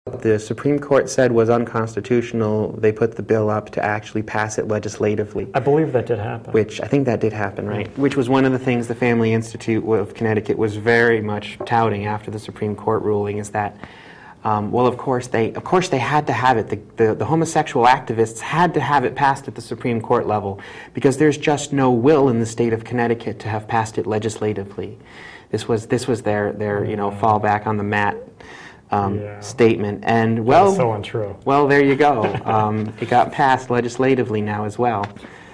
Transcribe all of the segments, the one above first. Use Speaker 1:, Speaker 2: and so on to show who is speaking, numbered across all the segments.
Speaker 1: the Supreme Court said was unconstitutional, they put the bill up to actually pass it legislatively.
Speaker 2: I believe that did happen.
Speaker 1: Which, I think that did happen, right? Which was one of the things the Family Institute of Connecticut was very much touting after the Supreme Court ruling, is that, well, of course they had to have it. The homosexual activists had to have it passed at the Supreme Court level because there's just no will in the state of Connecticut to have passed it legislatively. This was their fallback on the mat statement, and well,
Speaker 2: so untrue.
Speaker 1: Well, there you go. It got passed legislatively now as well.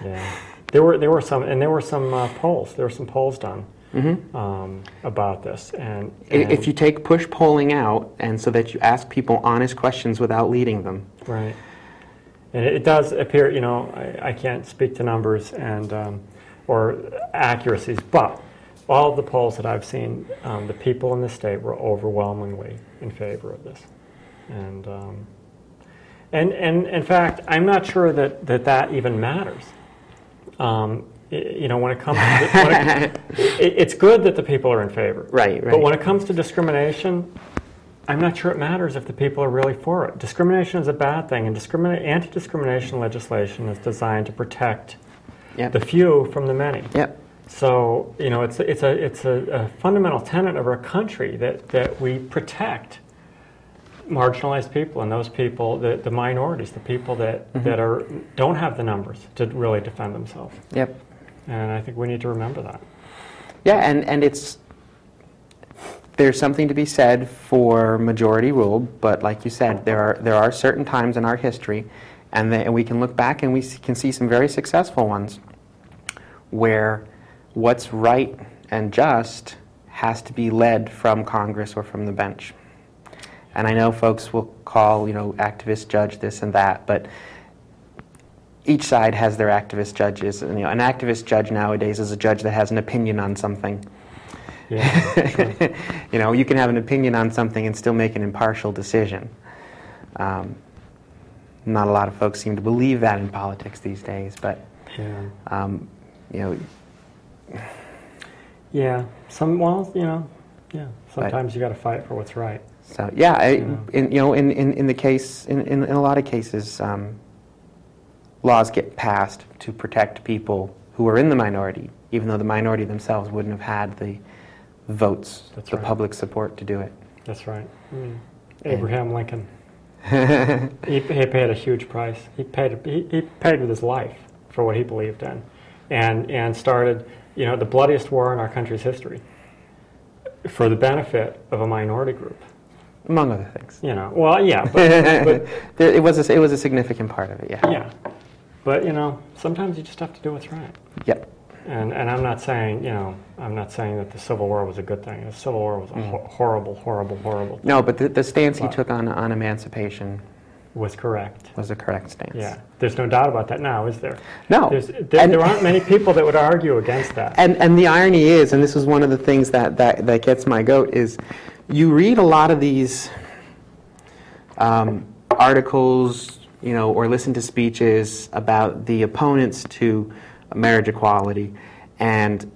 Speaker 2: Yeah, there were some polls done about this, and
Speaker 1: if you take push polling out, and so that you ask people honest questions without leading them,
Speaker 2: right, and it does appear. I can't speak to numbers and or accuracies, but all of the polls that I've seen, the people in the state were overwhelmingly in favor of this, and in fact, I'm not sure that even matters. When it comes to it's good that the people are in favor,
Speaker 1: right.
Speaker 2: But when it comes to discrimination, I'm not sure it matters if the people are really for it. Discrimination is a bad thing, and anti-discrimination legislation is designed to protect the few from the many.
Speaker 1: Yep.
Speaker 2: So it's a fundamental tenet of our country that we protect marginalized people and those people, the minorities, the people that don't have the numbers to really defend themselves.
Speaker 1: Yep.
Speaker 2: And I think we need to remember that.
Speaker 1: Yeah, and there's something to be said for majority rule, but like you said, there are certain times in our history, and we can look back and we can see some very successful ones where what's right and just has to be led from Congress or from the bench. And I know folks will call, activist judge this and that, but each side has their activist judges. And, an activist judge nowadays is a judge that has an opinion on something.
Speaker 2: Yeah.
Speaker 1: You can have an opinion on something and still make an impartial decision. Not a lot of folks seem to believe that in politics these days, but
Speaker 2: yeah. Sometimes you got to fight for what's right.
Speaker 1: So in the case, in a lot of cases, laws get passed to protect people who are in the minority, even though the minority themselves wouldn't have had the votes, public support to do it.
Speaker 2: That's right. Abraham Lincoln. he paid a huge price. He paid with his life for what he believed in, and started the bloodiest war in our country's history for the benefit of a minority group,
Speaker 1: among other things.
Speaker 2: But
Speaker 1: it was a significant part of it.
Speaker 2: Yeah, but sometimes you just have to do what's right.
Speaker 1: Yep.
Speaker 2: And I'm not saying that the Civil War was a good thing. The Civil War was a horrible thing.
Speaker 1: No, but the stance he took on emancipation
Speaker 2: was correct.
Speaker 1: Was a correct stance.
Speaker 2: Yeah, there's no doubt about that now, is there?
Speaker 1: No.
Speaker 2: There aren't many people that would argue against that.
Speaker 1: And the irony is, and this is one of the things that gets my goat, is you read a lot of these articles, or listen to speeches about the opponents to marriage equality, and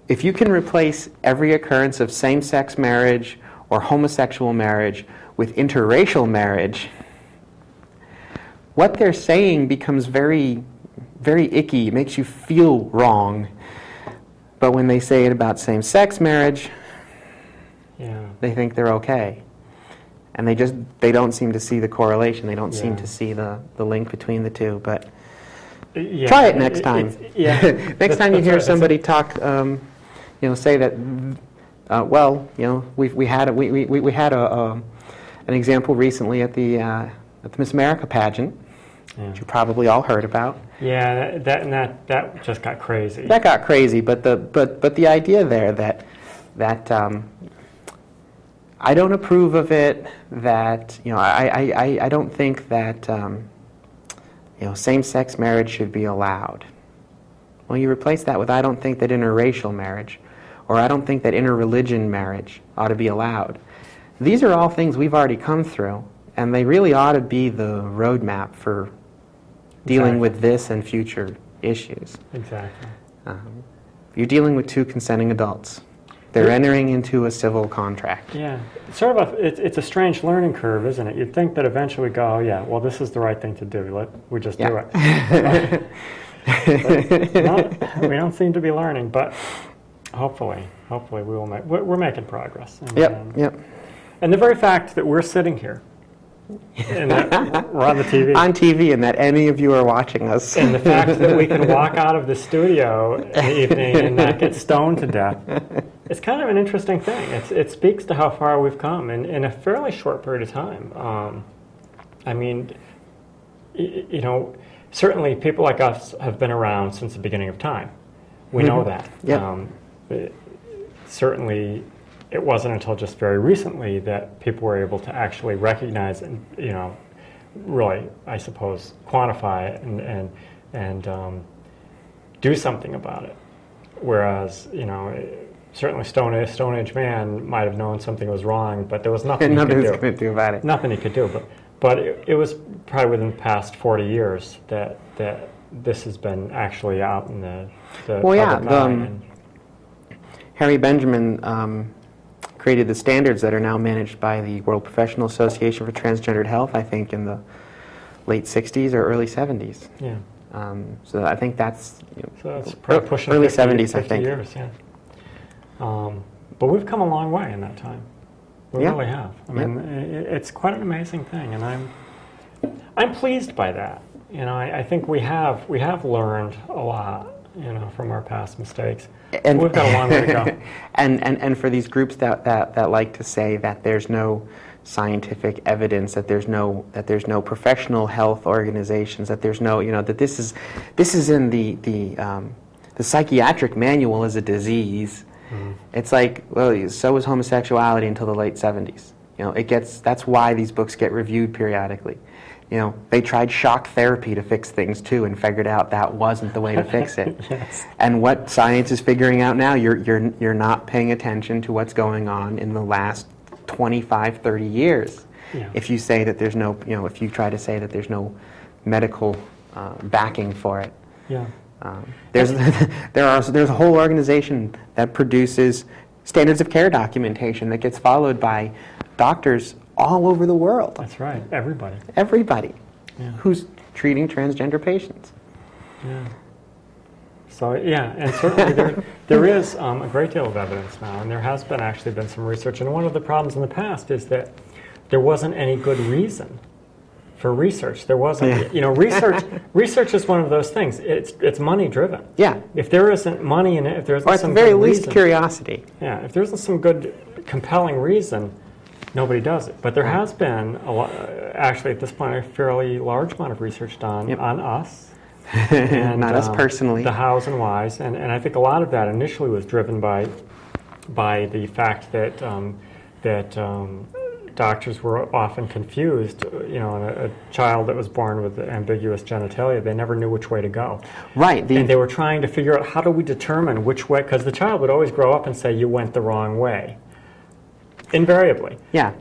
Speaker 1: if you can replace every occurrence of same-sex marriage or homosexual marriage with interracial marriage, what they're saying becomes very, very icky. It makes you feel wrong. But when they say it about same-sex marriage, they think they're okay. And they don't seem to see the correlation. They don't seem to see the link between the two. But try it next time. Next time you hear somebody talk, say that, we had an example recently at the Miss America pageant, which you probably all heard about.
Speaker 2: Yeah, that just got crazy.
Speaker 1: That got crazy, but the idea there that I don't approve of it. That I don't think that same-sex marriage should be allowed. Well, you replace that with I don't think that interracial marriage, or I don't think that interreligion marriage ought to be allowed. These are all things we've already come through, and they really ought to be the roadmap for dealing with this and future issues.
Speaker 2: Exactly.
Speaker 1: You're dealing with two consenting adults. They're entering into a civil contract.
Speaker 2: Yeah, it's sort of it's a strange learning curve, isn't it? You'd think that eventually we go, oh, yeah, well, this is the right thing to do. We just do it. But we don't seem to be learning, but hopefully we will make. We're making progress. And,
Speaker 1: Yep.
Speaker 2: And the very fact that we're sitting here, and that we're on the TV.
Speaker 1: On TV, and that any of you are watching us.
Speaker 2: And the fact that we can walk out of the studio in the evening and not get stoned to death, it's kind of an interesting thing. It speaks to how far we've come in a fairly short period of time. I mean, certainly people like us have been around since the beginning of time. We know that.
Speaker 1: Yep.
Speaker 2: Certainly, it wasn't until just very recently that people were able to actually recognize and, really, I suppose, quantify it and do something about it. Whereas, certainly Stone Age man might have known something was wrong, but there was nothing he could do
Speaker 1: about it.
Speaker 2: Nothing he could do. But it was probably within the past 40 years that this has been actually out in the public eye.
Speaker 1: Harry Benjamin created the standards that are now managed by the World Professional Association for Transgendered Health, I think in the late 60s or early 70s.
Speaker 2: Yeah.
Speaker 1: So I think that's,
Speaker 2: so that's probably pushing
Speaker 1: early
Speaker 2: 50,
Speaker 1: 70s,
Speaker 2: 50
Speaker 1: I think.
Speaker 2: Years, yeah. But we've come a long way in that time. We really have. I mean, it's quite an amazing thing, and I'm pleased by that. I think we have learned a lot, from our past mistakes. And we've got a long way to go.
Speaker 1: and for these groups that like to say that there's no scientific evidence, that there's no professional health organizations, that there's no that this is in the psychiatric manual as a disease. Mm-hmm. It's like, well, so was homosexuality until the late 70s. That's why these books get reviewed periodically. They tried shock therapy to fix things too and figured out that wasn't the way to fix it.
Speaker 2: Yes.
Speaker 1: And what science is figuring out now, you're not paying attention to what's going on in the last 25, 30 years.
Speaker 2: Yeah.
Speaker 1: If you say that there's no, if you try to say that there's no medical backing for it.
Speaker 2: Yeah.
Speaker 1: There's a whole organization that produces standards of care documentation that gets followed by doctors all over the world.
Speaker 2: That's right. Everybody.
Speaker 1: Yeah. Who's treating transgender patients.
Speaker 2: Yeah. So, and certainly there is a great deal of evidence now, and there has actually been some research. And one of the problems in the past is that there wasn't any good reason for research. There wasn't, research is one of those things. It's money driven.
Speaker 1: Yeah.
Speaker 2: If there isn't money in it, if there isn't some
Speaker 1: at the very least
Speaker 2: reason,
Speaker 1: curiosity.
Speaker 2: Yeah. If there isn't some good, compelling reason, nobody does it. But there has been, actually at this point, a fairly large amount of research done on us. And,
Speaker 1: not us personally.
Speaker 2: The hows and whys. And I think a lot of that initially was driven by the fact that doctors were often confused. A child that was born with ambiguous genitalia, they never knew which way to go.
Speaker 1: Right.
Speaker 2: And they were trying to figure out, how do we determine which way, because the child would always grow up and say, you went the wrong way. Invariably.
Speaker 1: Yeah.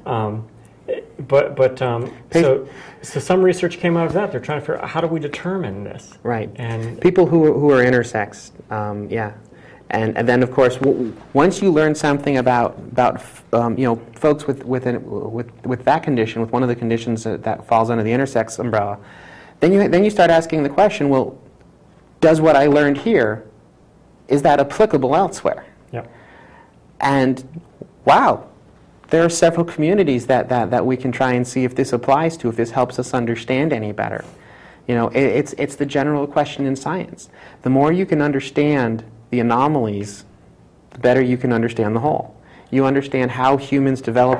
Speaker 2: So some research came out of that. They're trying to figure out, how do we determine this?
Speaker 1: Right.
Speaker 2: And
Speaker 1: people who are intersex, and then of course once you learn something about folks with that condition, with one of the conditions that falls under the intersex umbrella, then you start asking the question, well, does what I learned here, is that applicable elsewhere?
Speaker 2: Yep.
Speaker 1: And wow. There are several communities that we can try and see if this applies to, if this helps us understand any better. It's the general question in science. The more you can understand the anomalies, the better you can understand the whole. You understand how humans develop